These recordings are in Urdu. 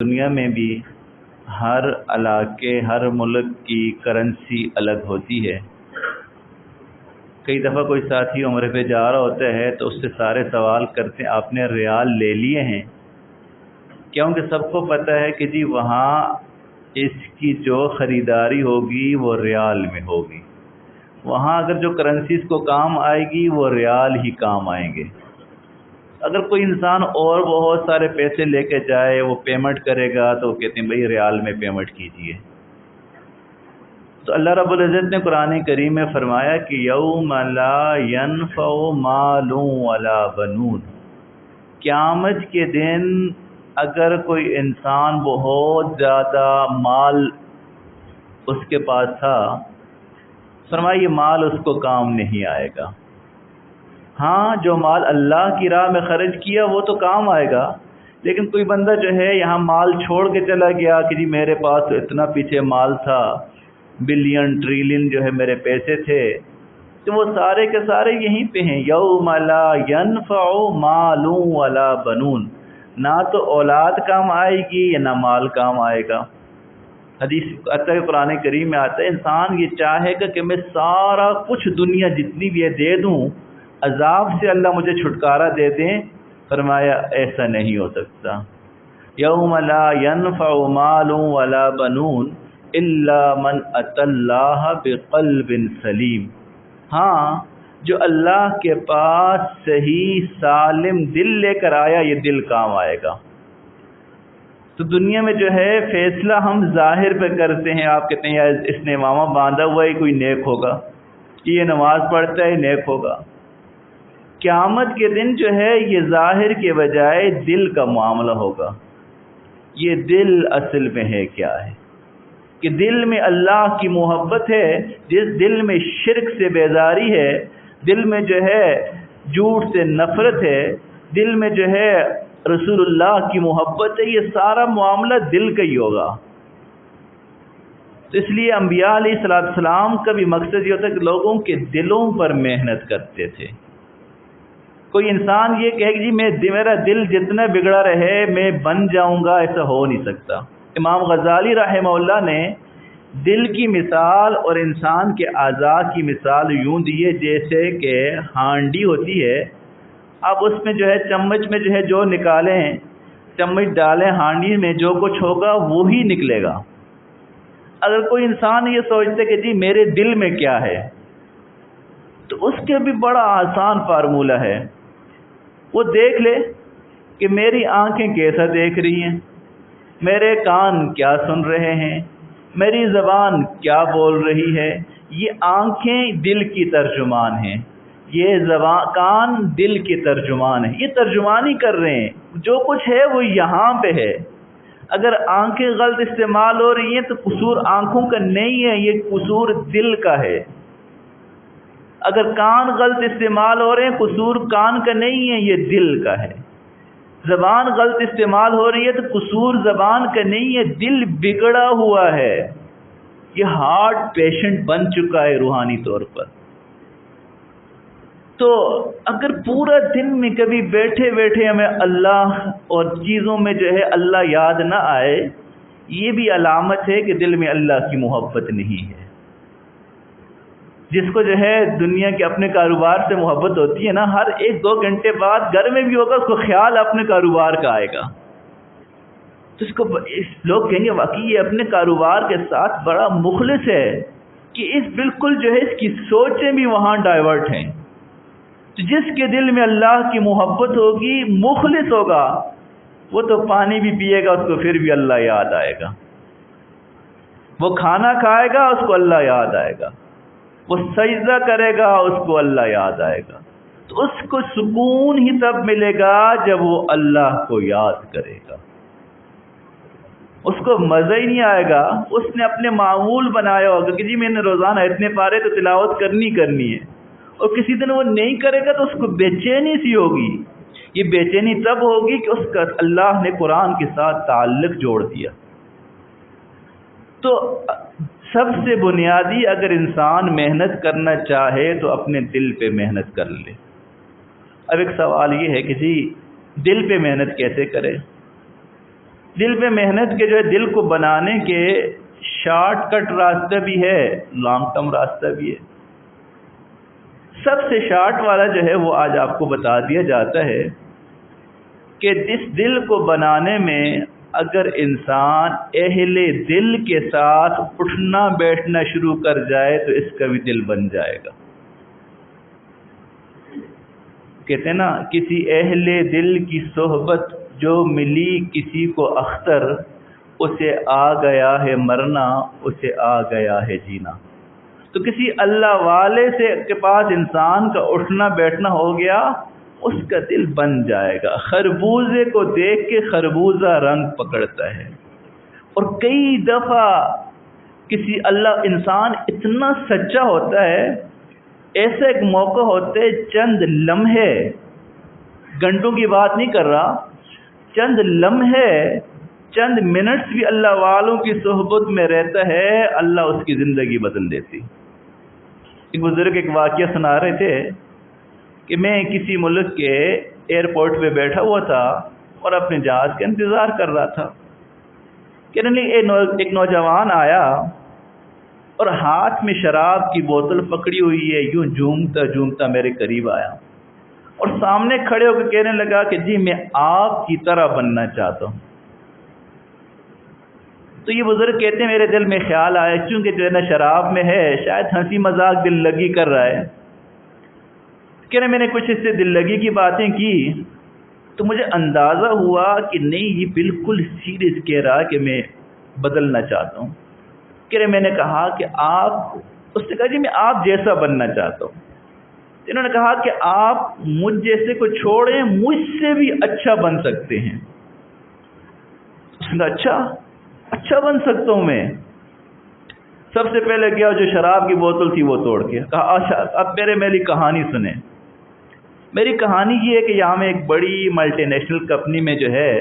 دنیا میں بھی ہر علاقے ہر ملک کی کرنسی الگ ہوتی ہے۔ کئی دفعہ کوئی ساتھی عمرے پہ جا رہا ہوتا ہے تو اس سے سارے سوال کرتے ہیں آپ نے ریال لے لیے ہیں؟ کیونکہ سب کو پتہ ہے کہ جی وہاں اس کی جو خریداری ہوگی وہ ریال میں ہوگی، وہاں اگر جو کرنسیز کو کام آئے گی وہ ریال ہی کام آئیں گے۔ اگر کوئی انسان اور بہت سارے پیسے لے کے جائے وہ پیمنٹ کرے گا تو وہ کہتے ہیں بھائی ریال میں پیمنٹ کیجئے۔ تو اللہ رب العزت نے قرآن کریم میں فرمایا کہ یوم لا ینفع مال ولا بنون، قیامت کے دن اگر کوئی انسان بہت زیادہ مال اس کے پاس تھا، فرمایا یہ مال اس کو کام نہیں آئے گا۔ ہاں جو مال اللہ کی راہ میں خرچ کیا وہ تو کام آئے گا، لیکن کوئی بندہ جو ہے یہاں مال چھوڑ کے چلا گیا کہ جی میرے پاس تو اتنا پیچھے مال تھا، بلین ٹریلین جو ہے میرے پیسے تھے، تو وہ سارے کے سارے یہیں پہ ہیں۔ یوم لا ینفع مال ولا بنون، نہ تو اولاد کام آئے گی یا نہ مال کام آئے گا۔ حدیث آتا ہے قرآن کریم میں آتا ہے انسان یہ چاہے گا کہ میں سارا کچھ دنیا جتنی بھی ہے دے دوں، عذاب سے اللہ مجھے چھٹکارا دے دیں، فرمایا ایسا نہیں ہو سکتا۔ یوم لا ینفع مال ولا بنون الا من اتی اللہ بقلب سلیم، ہاں جو اللہ کے پاس صحیح سالم دل لے کر آیا یہ دل کام آئے گا۔ تو دنیا میں جو ہے فیصلہ ہم ظاہر پہ کرتے ہیں، آپ کہتے ہیں یار اس نے امامہ باندھا ہوا ہے کوئی نیک ہوگا، یہ نماز پڑھتا ہے نیک ہوگا۔ قیامت کے دن جو ہے یہ ظاہر کے بجائے دل کا معاملہ ہوگا۔ یہ دل اصل میں ہے کیا ہے کہ دل میں اللہ کی محبت ہے، جس دل میں شرک سے بیزاری ہے، دل میں جو ہے جھوٹ سے نفرت ہے، دل میں جو ہے رسول اللہ کی محبت ہے، یہ سارا معاملہ دل کا ہی ہوگا۔ تو اس لیے انبیاء علیہ السلام کا بھی مقصد یہ ہوتا ہے کہ لوگوں کے دلوں پر محنت کرتے تھے۔ کوئی انسان یہ کہے کہ جی میرا دل جتنا بگڑا رہے میں بن جاؤں گا، ایسا ہو نہیں سکتا۔ امام غزالی رحمہ اللہ نے دل کی مثال اور انسان کے اعضاء کی مثال یوں دی ہے جیسے کہ ہانڈی ہوتی ہے، آپ اس میں جو ہے چمچ میں جو ہے جو نکالیں، چمچ ڈالیں ہانڈی میں، جو کچھ ہوگا وہی نکلے گا۔ اگر کوئی انسان یہ سوچتے کہ جی میرے دل میں کیا ہے، تو اس کے بھی بڑا آسان فارمولہ ہے۔ وہ دیکھ لے کہ میری آنکھیں کیسا دیکھ رہی ہیں، میرے کان کیا سن رہے ہیں، میری زبان کیا بول رہی ہے۔ یہ آنکھیں دل کی ترجمان ہیں، یہ کان دل کی ترجمان ہیں، یہ ترجمانی کر رہے ہیں، جو کچھ ہے وہ یہاں پہ ہے۔ اگر آنکھیں غلط استعمال ہو رہی ہیں تو قصور آنکھوں کا نہیں ہے، یہ قصور دل کا ہے۔ اگر کان غلط استعمال ہو رہے ہیں قصور کان کا نہیں ہے، یہ دل کا ہے۔ زبان غلط استعمال ہو رہی ہے تو قصور زبان کا نہیں ہے، دل بگڑا ہوا ہے، یہ ہارٹ پیشنٹ بن چکا ہے روحانی طور پر۔ تو اگر پورا دن میں کبھی بیٹھے بیٹھے ہمیں اللہ اور چیزوں میں جو ہے اللہ یاد نہ آئے، یہ بھی علامت ہے کہ دل میں اللہ کی محبت نہیں ہے۔ جس کو جو ہے دنیا کے اپنے کاروبار سے محبت ہوتی ہے نا، ہر 1-2 گھنٹے بعد گھر میں بھی ہوگا اس کو خیال اپنے کاروبار کا آئے گا، تو اس کو لوگ کہیں گے واقعی یہ اپنے کاروبار کے ساتھ بڑا مخلص ہے، کہ اس بالکل جو ہے اس کی سوچیں بھی وہاں ڈائیورٹ ہیں۔ تو جس کے دل میں اللہ کی محبت ہوگی، مخلص ہوگا، وہ تو پانی بھی پیے گا اس کو پھر بھی اللہ یاد آئے گا، وہ کھانا کھائے گا اس کو اللہ یاد آئے گا، وہ سجدہ کرے گا اس کو اللہ یاد آئے گا۔ تو اس کو سکون ہی تب ملے گا جب وہ اللہ کو یاد کرے گا، اس کو مزہ ہی نہیں آئے گا۔ اس نے اپنے معمول بنایا ہوگا کہ جی میں نے روزانہ اتنے پارے تو تلاوت کرنی ہے، اور کسی دن وہ نہیں کرے گا تو اس کو بے چینی سی ہوگی۔ یہ بے چینی تب ہوگی کہ اس کا اللہ نے قرآن کے ساتھ تعلق جوڑ دیا۔ تو سب سے بنیادی اگر انسان محنت کرنا چاہے تو اپنے دل پہ محنت کر لے۔ اب ایک سوال یہ ہے کہ جی دل پہ محنت کیسے کرے؟ دل پہ محنت کے جو ہے دل کو بنانے کے شارٹ کٹ راستہ بھی ہے، لانگ ٹرم راستہ بھی ہے۔ سب سے شارٹ والا جو ہے وہ آج آپ کو بتا دیا جاتا ہے کہ اس دل کو بنانے میں اگر انسان اہل دل کے ساتھ اٹھنا بیٹھنا شروع کر جائے تو اس کا بھی دل بن جائے گا۔ کہتے ہیں نا، کسی اہل دل کی صحبت جو ملی کسی کو اختر، اسے آ گیا ہے مرنا، اسے آ گیا ہے جینا۔ تو کسی اللہ والے سے کے پاس انسان کا اٹھنا بیٹھنا ہو گیا، اس کا دل بن جائے گا۔ خربوزے کو دیکھ کے خربوزہ رنگ پکڑتا ہے۔ اور کئی دفعہ کسی اللہ انسان اتنا سچا ہوتا ہے، ایسا ایک موقع ہوتا ہے، چند لمحے، گھنٹوں کی بات نہیں کر رہا، چند لمحے، چند منٹس بھی اللہ والوں کی صحبت میں رہتا ہے، اللہ اس کی زندگی بدل دیتی۔ ایک بزرگ ایک واقعہ سنا رہے تھے کہ میں کسی ملک کے ایئرپورٹ پہ بیٹھا ہوا تھا اور اپنے جہاز کا انتظار کر رہا تھا کہ ایک نوجوان آیا اور ہاتھ میں شراب کی بوتل پکڑی ہوئی ہے، یوں جھومتا جھومتا میرے قریب آیا اور سامنے کھڑے ہو کے کہنے لگا کہ جی میں آپ کی طرح بننا چاہتا ہوں۔ تو یہ بزرگ کہتے ہیں میرے دل میں خیال آیا، چونکہ جو ہے نا شراب میں ہے، شاید ہنسی مذاق دل لگی کر رہا ہے، کہ میں نے کچھ اس سے دل لگی کی باتیں کی تو مجھے اندازہ ہوا کہ نہیں، یہ بالکل سیریس کہہ رہا کہ میں بدلنا چاہتا ہوں۔ کہ میں نے کہا کہ آپ، اس نے کہا جی میں آپ جیسا بننا چاہتا ہوں۔ انہوں نے کہا کہ آپ مجھ جیسے کو چھوڑیں، مجھ سے بھی اچھا بن سکتے ہیں۔ اس نے کہا اچھا بن سکتا ہوں میں؟ سب سے پہلے کیا، جو شراب کی بوتل تھی وہ توڑ کے کہا اچھا اب میری کہانی سنیں۔ میری کہانی یہ ہے کہ یہاں میں ایک بڑی ملٹی نیشنل کمپنی میں جو ہے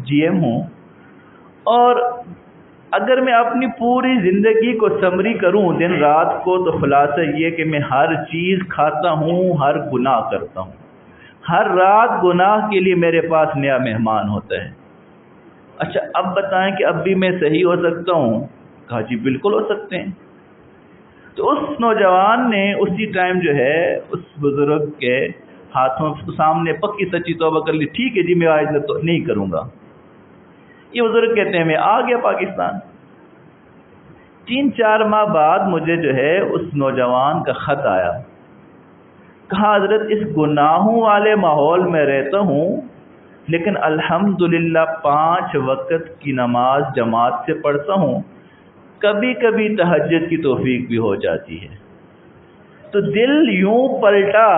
جی ایم ہوں، اور اگر میں اپنی پوری زندگی کو سمری کروں دن رات کو، تو خلاصہ یہ کہ میں ہر چیز کھاتا ہوں، ہر گناہ کرتا ہوں، ہر رات گناہ کے لیے میرے پاس نیا مہمان ہوتا ہے۔ اچھا اب بتائیں کہ اب بھی میں صحیح ہو سکتا ہوں؟ کہا جی بالکل ہو سکتے ہیں۔ تو اس نوجوان نے اسی ٹائم جو ہے اس بزرگ کے ہاتھوں سامنے پکی سچی توبہ کر لی، ٹھیک ہے جی میں آج نہیں کروں گا۔ یہ بزرگ کہتے ہیں میں آ گیا پاکستان۔ 3-4 ماہ بعد مجھے جو ہے اس نوجوان کا خط آیا، کہا حضرت اس گناہوں والے ماحول میں رہتا ہوں، لیکن الحمدللہ 5 وقت کی نماز جماعت سے پڑھتا ہوں، کبھی کبھی تہجد کی توفیق بھی ہو جاتی ہے۔ تو دل یوں پلٹا،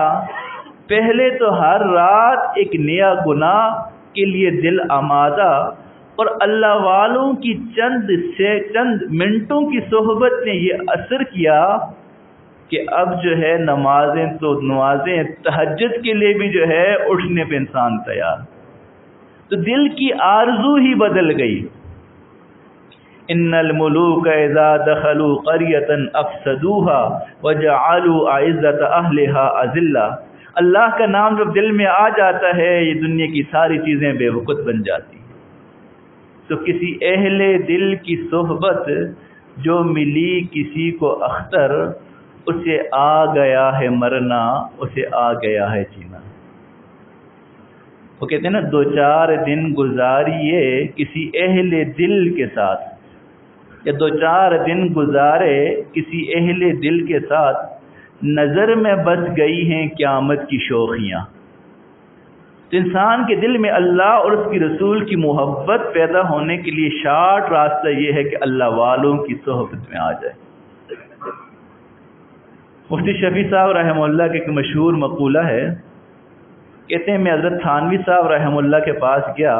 پہلے تو ہر رات ایک نیا گناہ کے لیے دل آمادہ، اور اللہ والوں کی چند منٹوں کی صحبت نے یہ اثر کیا کہ اب جو ہے نمازیں تہجد کے لیے بھی جو ہے اٹھنے پہ انسان تیار۔ تو دل کی آرزو ہی بدل گئی۔ ان الملوک اذا دخلوا قریۃ افسدوها وجعلوا اعزۃ اہلها اذلہ۔ اللہ کا نام جب دل میں آ جاتا ہے، یہ دنیا کی ساری چیزیں بے وقت بن جاتی ہیں۔ تو کسی اہل دل کی صحبت جو ملی کسی کو اختر، اسے آ گیا ہے مرنا، اسے آ گیا ہے جینا۔ وہ کہتے ہیں نا 2-4 دن گزاریے کسی اہل دل کے ساتھ، یا 2-4 دن گزارے کسی اہل دل کے ساتھ، نظر میں بس گئی ہیں قیامت کی شوخیاں۔ تو انسان کے دل میں اللہ اور اس کی رسول کی محبت پیدا ہونے کے لیے شارٹ راستہ یہ ہے کہ اللہ والوں کی صحبت میں آ جائے۔ مفتی شفیع صاحب رحمہ اللہ کے ایک مشہور مقولہ ہے، کہتے ہیں میں حضرت تھانوی صاحب رحمہ اللہ کے پاس گیا،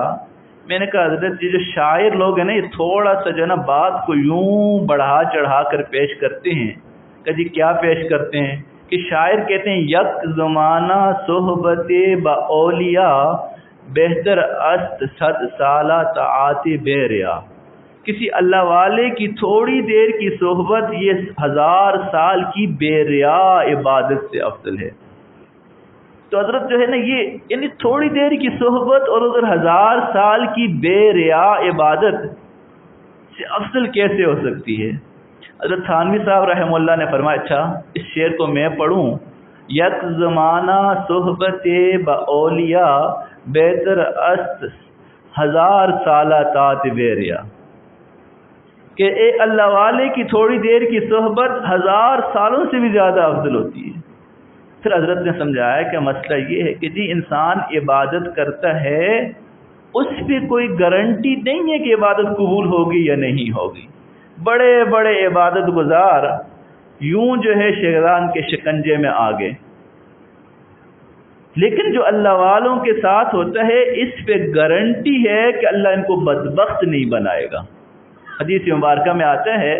میں نے کہا حضرت یہ جو شاعر لوگ ہیں نا، یہ تھوڑا سا جو ہے نا بات کو یوں بڑھا چڑھا کر پیش کرتے ہیں۔ کہ جی کیا پیش کرتے ہیں؟ کہ شاعر کہتے ہیں یک زمانہ صحبت با اولیاء بہتر است 100 سالہ طاعت بے ریا۔ کسی اللہ والے کی تھوڑی دیر کی صحبت یہ 1000 سال کی بے ریا عبادت سے افضل ہے۔ تو حضرت جو ہے نا یہ یعنی تھوڑی دیر کی صحبت اور ادھر 1000 سال کی بے ریا عبادت سے افضل کیسے ہو سکتی ہے؟ حضرت تھانوی صاحب رحمہ اللہ نے فرمایا، اچھا اس شعر کو میں پڑھوں، یک زمانہ صحبت با اولیاء بہتر است 1000 سالہ تات بے ریا، کہ اے اللہ والے کی تھوڑی دیر کی صحبت 1000 سالوں سے بھی زیادہ افضل ہوتی ہے۔ پھر حضرت نے سمجھایا کہ مسئلہ یہ ہے کہ جی انسان عبادت کرتا ہے، اس پہ کوئی گارنٹی نہیں ہے کہ عبادت قبول ہوگی یا نہیں ہوگی۔ بڑے بڑے عبادت گزار یوں جو ہے شیطان کے شکنجے میں آ گئے، لیکن جو اللہ والوں کے ساتھ ہوتا ہے اس پہ گارنٹی ہے کہ اللہ ان کو بدبخت نہیں بنائے گا۔ حدیث مبارکہ میں آتا ہے،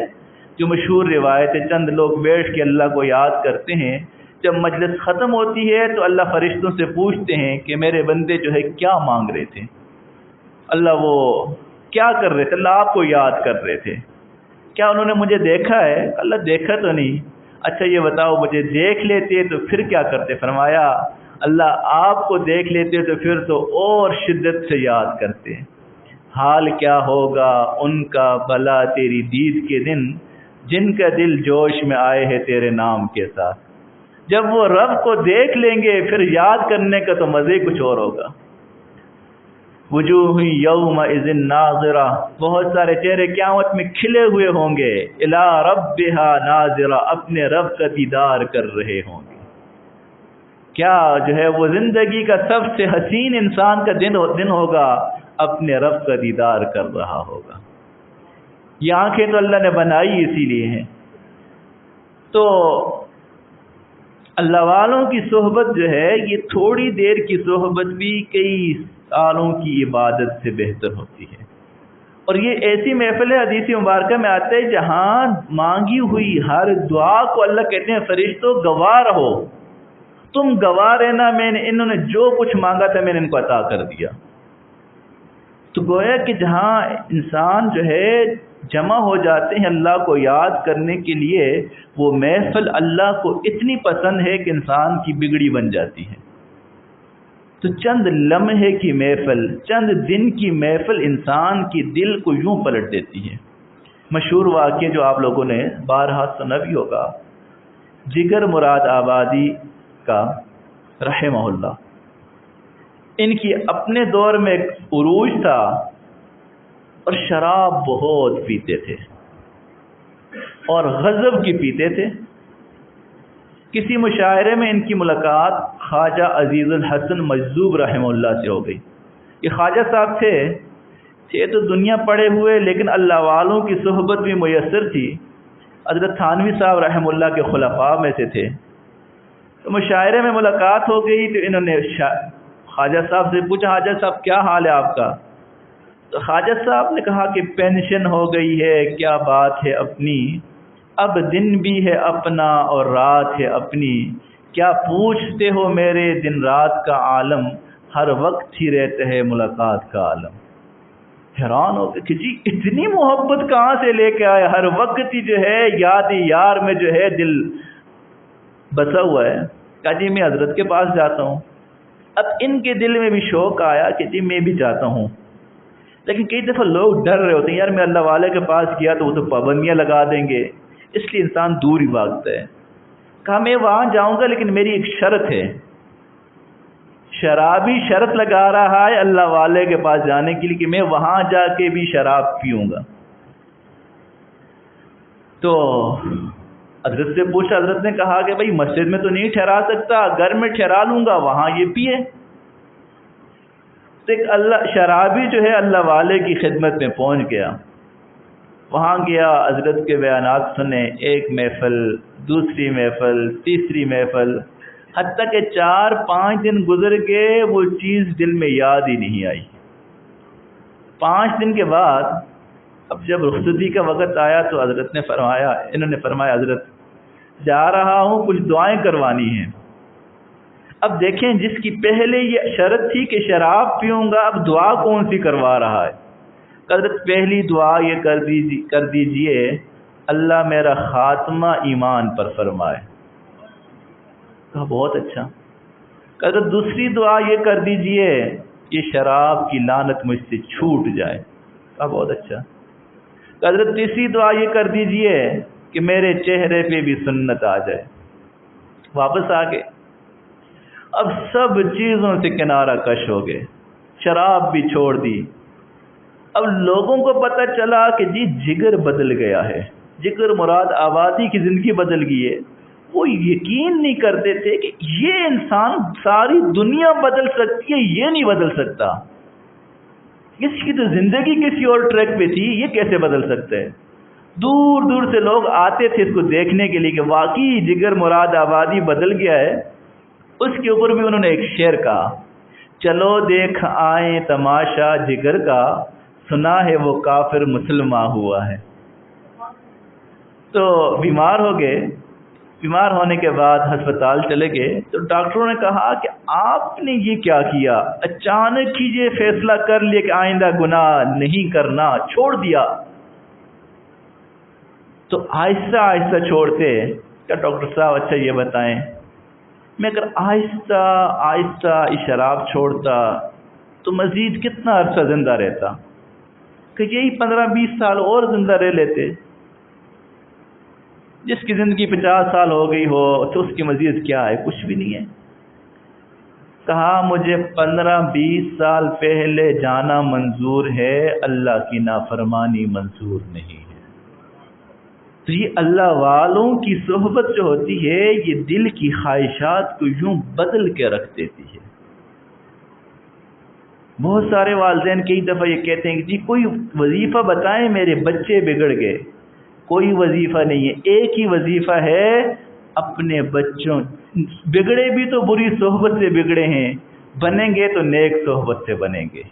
جو مشہور روایت ہے، چند لوگ بیٹھ کے اللہ کو یاد کرتے ہیں، جب مجلس ختم ہوتی ہے تو اللہ فرشتوں سے پوچھتے ہیں کہ میرے بندے جو ہے کیا مانگ رہے تھے؟ اللہ وہ کیا کر رہے تھے؟ اللہ آپ کو یاد کر رہے تھے۔ کیا انہوں نے مجھے دیکھا ہے؟ اللہ دیکھا تو نہیں۔ اچھا یہ بتاؤ مجھے دیکھ لیتے تو پھر کیا کرتے؟ فرمایا اللہ آپ کو دیکھ لیتے تو پھر تو اور شدت سے یاد کرتے۔ حال کیا ہوگا ان کا بھلا تیری دید کے دن، جن کا دل جوش میں آئے ہے تیرے نام کے ساتھ۔ جب وہ رب کو دیکھ لیں گے پھر یاد کرنے کا تو مزے کچھ اور ہوگا۔ وجوہ یومئذ ناظرہ، بہت سارے چہرے قیامت میں کھلے ہوئے ہوں گے، الی ربہا ناظرہ، اپنے رب کا دیدار کر رہے ہوں گے۔ کیا جو ہے وہ زندگی کا سب سے حسین انسان کا دن ہوگا، اپنے رب کا دیدار کر رہا ہوگا۔ یہ آنکھیں تو اللہ نے بنائی اسی لیے ہیں۔ تو اللہ والوں کی صحبت جو ہے یہ تھوڑی دیر کی صحبت بھی کئی سالوں کی عبادت سے بہتر ہوتی ہے۔ اور یہ ایسی محفل ہے، حدیث مبارکہ میں آتا ہے، جہاں مانگی ہوئی ہر دعا کو اللہ کہتے ہیں فرشتوں گواہ رہو، تم گواہ رہنا، انہوں نے جو کچھ مانگا تھا میں نے ان کو عطا کر دیا۔ تو گویا کہ جہاں انسان جو ہے جمع ہو جاتے ہیں اللہ کو یاد کرنے کے لیے، وہ محفل اللہ کو اتنی پسند ہے کہ انسان کی بگڑی بن جاتی ہے۔ تو چند لمحے کی محفل، چند دن کی محفل انسان کی دل کو یوں پلٹ دیتی ہے۔ مشہور واقعہ جو آپ لوگوں نے بارہا سنا بھی ہوگا، جگر مراد آبادی کا رحمہ اللہ، ان کی اپنے دور میں ایک عروج تھا اور شراب بہت پیتے تھے اور غضب کی پیتے تھے۔ کسی مشاعرے میں ان کی ملاقات خواجہ عزیز الحسن مجذوب رحمہ اللہ سے ہو گئی۔ یہ خواجہ صاحب تھے تو دنیا پڑے ہوئے، لیکن اللہ والوں کی صحبت بھی میسر تھی۔ حضرت تھانوی صاحب رحمہ اللہ کے خلفاء میں سے تھے۔ تو مشاعرے میں ملاقات ہو گئی تو انہوں نے خواجہ صاحب سے پوچھا، خواجہ صاحب کیا حال ہے آپ کا؟ تو خواجہ صاحب نے کہا کہ پینشن ہو گئی ہے، کیا بات ہے اپنی، اب دن بھی ہے اپنا اور رات ہے اپنی، کیا پوچھتے ہو میرے دن رات کا عالم، ہر وقت ہی رہتا ہے ملاقات کا عالم۔ حیران ہو گئے کہ جی اتنی محبت کہاں سے لے کے آئے، ہر وقت ہی جو ہے یاد یار میں جو ہے دل بسا ہوا ہے۔ کہا جی میں حضرت کے پاس جاتا ہوں۔ اب ان کے دل میں بھی شوق آیا کہ جی میں بھی جاتا ہوں، لیکن کئی دفعہ لوگ ڈر رہے ہوتے ہیں، یار میں اللہ والے کے پاس گیا تو وہ تو پابندیاں لگا دیں گے، اس لیے انسان دور ہی بھاگتا ہے۔ کہا میں وہاں جاؤں گا لیکن میری ایک شرط ہے۔ شرابی شرط لگا رہا ہے اللہ والے کے پاس جانے کے لیے کہ میں وہاں جا کے بھی شراب پیوں گا۔ تو حضرت سے پوچھا، حضرت نے کہا کہ بھائی مسجد میں تو نہیں ٹھہرا سکتا، گھر میں ٹھہرا لوں گا، وہاں یہ پیے۔ تو ایک شرابی جو ہے اللہ والے کی خدمت میں پہنچ گیا، وہاں گیا، حضرت کے بیانات سنے، ایک محفل، دوسری محفل، تیسری محفل، حتیٰ کہ 4-5 دن گزر گئے، وہ چیز دل میں یاد ہی نہیں آئی۔ 5 دن کے بعد اب جب رخصتی کا وقت آیا تو حضرت نے فرمایا، انہوں نے فرمایا حضرت جا رہا ہوں، کچھ دعائیں کروانی ہیں۔ اب دیکھیں جس کی پہلے یہ شرط تھی کہ شراب پیوں گا، اب دعا کون سی کروا رہا ہے۔ حضرت پہلی دعا یہ کر دیجئے اللہ میرا خاتمہ ایمان پر فرمائے۔ کہا بہت اچھا۔ اگر دوسری دعا یہ کر دیجئے یہ شراب کی لعنت مجھ سے چھوٹ جائے، اب بہت اچھا۔ حضرت تیسری دعا یہ کر دیجئے کہ میرے چہرے پہ بھی سنت آ جائے، واپس آ گئے۔ اب سب چیزوں سے کنارہ کش ہو گئے، شراب بھی چھوڑ دی۔ اب لوگوں کو پتہ چلا کہ جی جگر بدل گیا ہے، جگر مراد آبادی کی زندگی بدل گئی ہے۔ وہ یقین نہیں کرتے تھے کہ یہ انسان ساری دنیا بدل سکتی ہے، یہ نہیں بدل سکتا، اس کی تو زندگی کسی اور ٹریک پہ تھی، یہ کیسے بدل سکتا ہے۔ دور دور سے لوگ آتے تھے اس کو دیکھنے کے لیے کہ واقعی جگر مراد آبادی بدل گیا ہے۔ اس کے اوپر بھی انہوں نے ایک شعر کہا، چلو دیکھ آئیں تماشا جگر کا، سنا ہے وہ کافر مسلمان ہوا ہے۔ تو بیمار ہو گئے، بیمار ہونے کے بعد ہسپتال چلے گئے تو ڈاکٹروں نے کہا کہ آپ نے یہ کیا کیا، اچانک ہی یہ فیصلہ کر لیا کہ آئندہ گناہ نہیں کرنا، چھوڑ دیا۔ تو آہستہ آہستہ چھوڑتے کیا ڈاکٹر صاحب اچھا یہ بتائیں، میں اگر آہستہ آہستہ شراب چھوڑتا تو مزید کتنا عرصہ زندہ رہتا، کہ یہی 15-20 سال اور زندہ رہ لیتے۔ جس کی زندگی 50 سال ہو گئی ہو تو اس کی مزید کیا ہے، کچھ بھی نہیں ہے۔ کہا مجھے 15-20 سال پہلے جانا منظور ہے، اللہ کی نافرمانی منظور نہیں ہے۔ تو یہ اللہ والوں کی صحبت جو ہوتی ہے یہ دل کی خواہشات کو یوں بدل کے رکھ دیتی ہے۔ بہت سارے والدین کئی دفعہ یہ کہتے ہیں کہ جی کوئی وظیفہ بتائیں، میرے بچے بگڑ گئے۔ کوئی وظیفہ نہیں ہے، ایک ہی وظیفہ ہے، اپنے بچوں بگڑے بھی تو بری صحبت سے بگڑے ہیں، بنیں گے تو نیک صحبت سے بنیں گے۔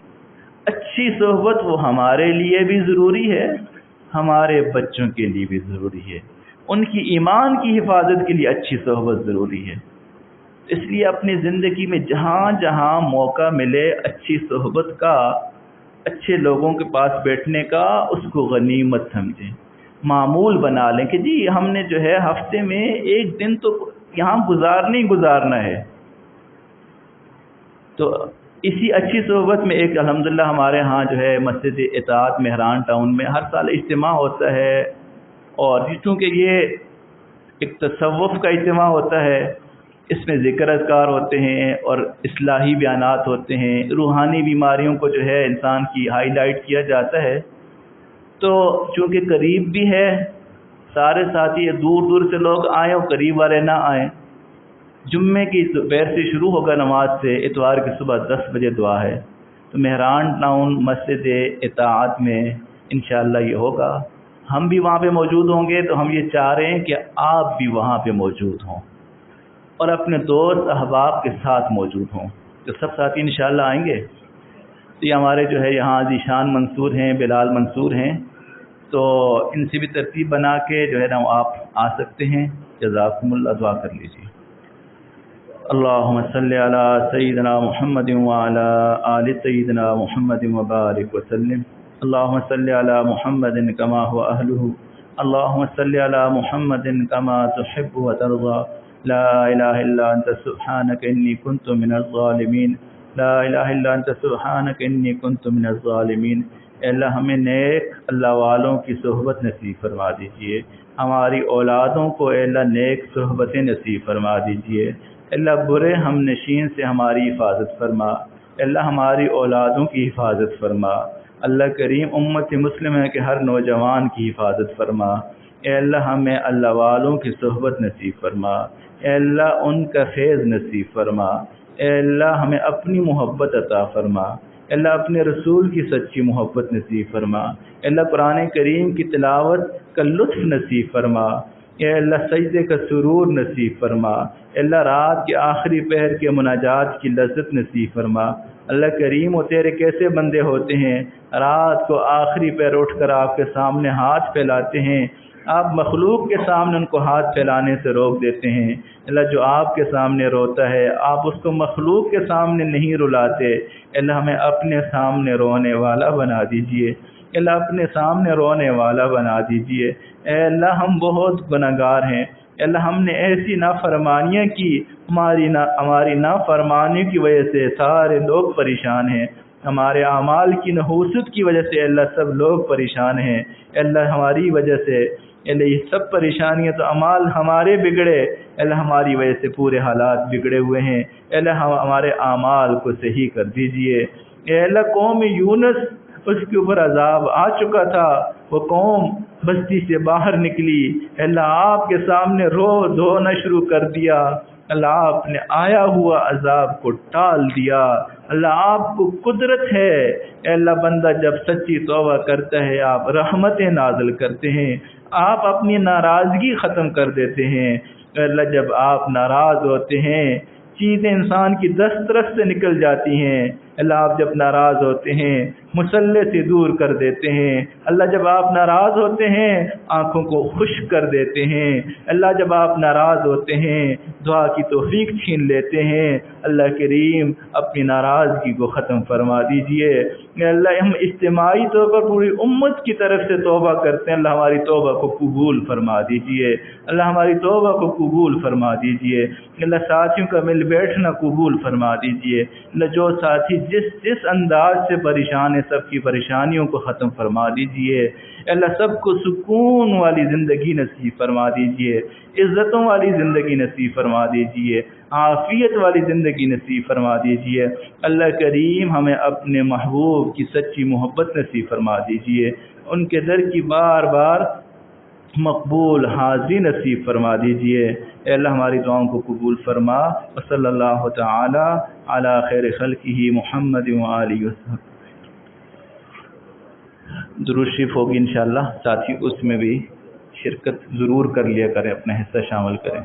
اچھی صحبت وہ ہمارے لیے بھی ضروری ہے، ہمارے بچوں کے لیے بھی ضروری ہے، ان کی ایمان کی حفاظت کے لیے اچھی صحبت ضروری ہے۔ اس لیے اپنی زندگی میں جہاں جہاں موقع ملے اچھی صحبت کا، اچھے لوگوں کے پاس بیٹھنے کا، اس کو غنیمت سمجھیں، معمول بنا لیں کہ جی ہم نے جو ہے ہفتے میں ایک دن تو یہاں گزارنا ہے۔ تو اسی اچھی صحبت میں ایک الحمدللہ ہمارے ہاں جو ہے مسجد اطاعت مہران ٹاؤن میں ہر سال اجتماع ہوتا ہے، اور چونکہ یہ ایک تصوف کا اجتماع ہوتا ہے، اس میں ذکر اذکار ہوتے ہیں اور اصلاحی بیانات ہوتے ہیں، روحانی بیماریوں کو جو ہے انسان کی ہائی لائٹ کیا جاتا ہے۔ تو چونکہ قریب بھی ہے، سارے ساتھی دور دور سے لوگ آئیں اور قریب والے نہ آئیں۔ جمعے کی دوپہر سے شروع ہوگا نماز سے، اتوار کی صبح 10 بجے دعا ہے۔ تو مہران ٹاؤن مسجد اطاعت میں انشاءاللہ یہ ہوگا، ہم بھی وہاں پہ موجود ہوں گے۔ تو ہم یہ چاہ رہے ہیں کہ آپ بھی وہاں پہ موجود ہوں اور اپنے دوست احباب کے ساتھ موجود ہوں۔ تو سب ساتھی انشاءاللہ آئیں گے۔ تو یہ ہمارے جو ہے یہاں ذیشان منصور ہیں، بلال منصور ہیں، تو ان سے بھی ترتیب بنا کے جو ہے نا آپ آ سکتے ہیں۔ جزاکم اللہ، دعا کر لیجیے۔ اللہم صلی علی سیدنا محمد وعلی آل سیدنا محمد وبارک وسلم۔ اللہم صلی علی محمد کما هو اہلہ، اللہم صلی علی محمد کما تحب وترضى، لا الہ الا انت سبحانک انی کنت من الظالمین، لا الہ الا انت سبحانک انی کنت من الظالمین۔ اے اللہ ہمیں نیک اللہ والوں کی صحبت نصیب فرما دیجئے، ہماری اولادوں کو اے اللہ نیک صحبتیں نصیب فرما دیجئے۔ اے اللہ برے ہم نشین سے ہماری حفاظت فرما، اے اللہ ہماری اولادوں کی حفاظت فرما۔ اللہ کریم امت مسلمہ کے ہر نوجوان کی حفاظت فرما۔ اے اللہ ہمیں اللہ والوں کی صحبت نصیب فرما، اے اللہ ان کا فیض نصیب فرما، اے اللہ ہمیں اپنی محبت عطا فرما، اے اللہ اپنے رسول کی سچی محبت نصیب فرما، اے اللہ قرآن کریم کی تلاوت کا لطف نصیب فرما، اے اللہ سجدے کا سرور نصیب فرما، اے اللہ رات کے آخری پہر کے مناجات کی لذت نصیب فرما۔ اللہ کریم وہ تیرے کیسے بندے ہوتے ہیں، رات کو آخری پہر اٹھ کر آپ کے سامنے ہاتھ پھیلاتے ہیں، آپ مخلوق کے سامنے ان کو ہاتھ پھیلانے سے روک دیتے ہیں۔ اللہ جو آپ کے سامنے روتا ہے آپ اس کو مخلوق کے سامنے نہیں رلاتے۔ اللہ ہمیں اپنے سامنے رونے والا بنا دیجئے، اللہ اپنے سامنے رونے والا بنا دیجئے۔ اے اللہ ہم بہت گناہگار ہیں، اللہ ہم نے ایسی نافرمانیاں کی، ہماری نافرمانیوں کی وجہ سے سارے لوگ پریشان ہیں، ہمارے اعمال کی نحوست کی وجہ سے اللہ سب لوگ پریشان ہیں، اللہ ہماری وجہ سے اللہ یہ سب پریشانیاں تو اعمال ہمارے بگڑے، اللہ ہماری وجہ سے پورے حالات بگڑے ہوئے ہیں، اللہ ہمارے اعمال کو صحیح کر دیجئے۔ اے اللہ قوم یونس اس کے اوپر عذاب آ چکا تھا، وہ قوم بستی سے باہر نکلی، اللہ آپ کے سامنے رو دھونا شروع کر دیا، اللہ آپ نے آیا ہوا عذاب کو ٹال دیا، اللہ آپ کو قدرت ہے، اے اللہ بندہ جب سچی توبہ کرتا ہے آپ رحمتیں نازل کرتے ہیں، آپ اپنی ناراضگی ختم کر دیتے ہیں، اے اللہ جب آپ ناراض ہوتے ہیں چیزیں انسان کی دسترس سے نکل جاتی ہیں، اللہ آپ جب ناراض ہوتے ہیں مسلح سے دور کر دیتے ہیں، اللہ جب آپ ناراض ہوتے ہیں آنکھوں کو خشک کر دیتے ہیں، اللہ جب آپ ناراض ہوتے ہیں دعا کی توفیق چھین لیتے ہیں، اللہ کریم اپنی ناراضگی کو ختم فرما دیجئے۔ اللہ ہم اجتماعی طور پر پوری امت کی طرف سے توبہ کرتے ہیں، اللہ ہماری توبہ کو قبول فرما دیجئے، اللہ ہماری توبہ کو قبول فرما دیجئے، اللہ ساتھیوں کا مل بیٹھنا قبول فرما دیجئے، اللہ جو ساتھی جس انداز سے پریشان ہے سب کی پریشانیوں کو ختم فرما دیجئے، اللہ سب کو سکون والی زندگی نصیب فرما دیجئے، عزتوں والی زندگی نصیب فرما دیجئے، عافیت والی زندگی نصیب فرما دیجئے، اللہ کریم ہمیں اپنے محبوب کی سچی محبت نصیب فرما دیجئے، ان کے در کی بار بار مقبول حاضری نصیب فرما دیجئے، اے اللہ ہماری دعاؤں کو قبول فرما، وصلی اللہ تعالی علی خیر خلقہ محمد وآلہ وسلم۔ درود شریف ہوگی انشاءاللہ، ساتھی اس میں بھی شرکت ضرور کر لیا کریں، اپنا حصہ شامل کریں۔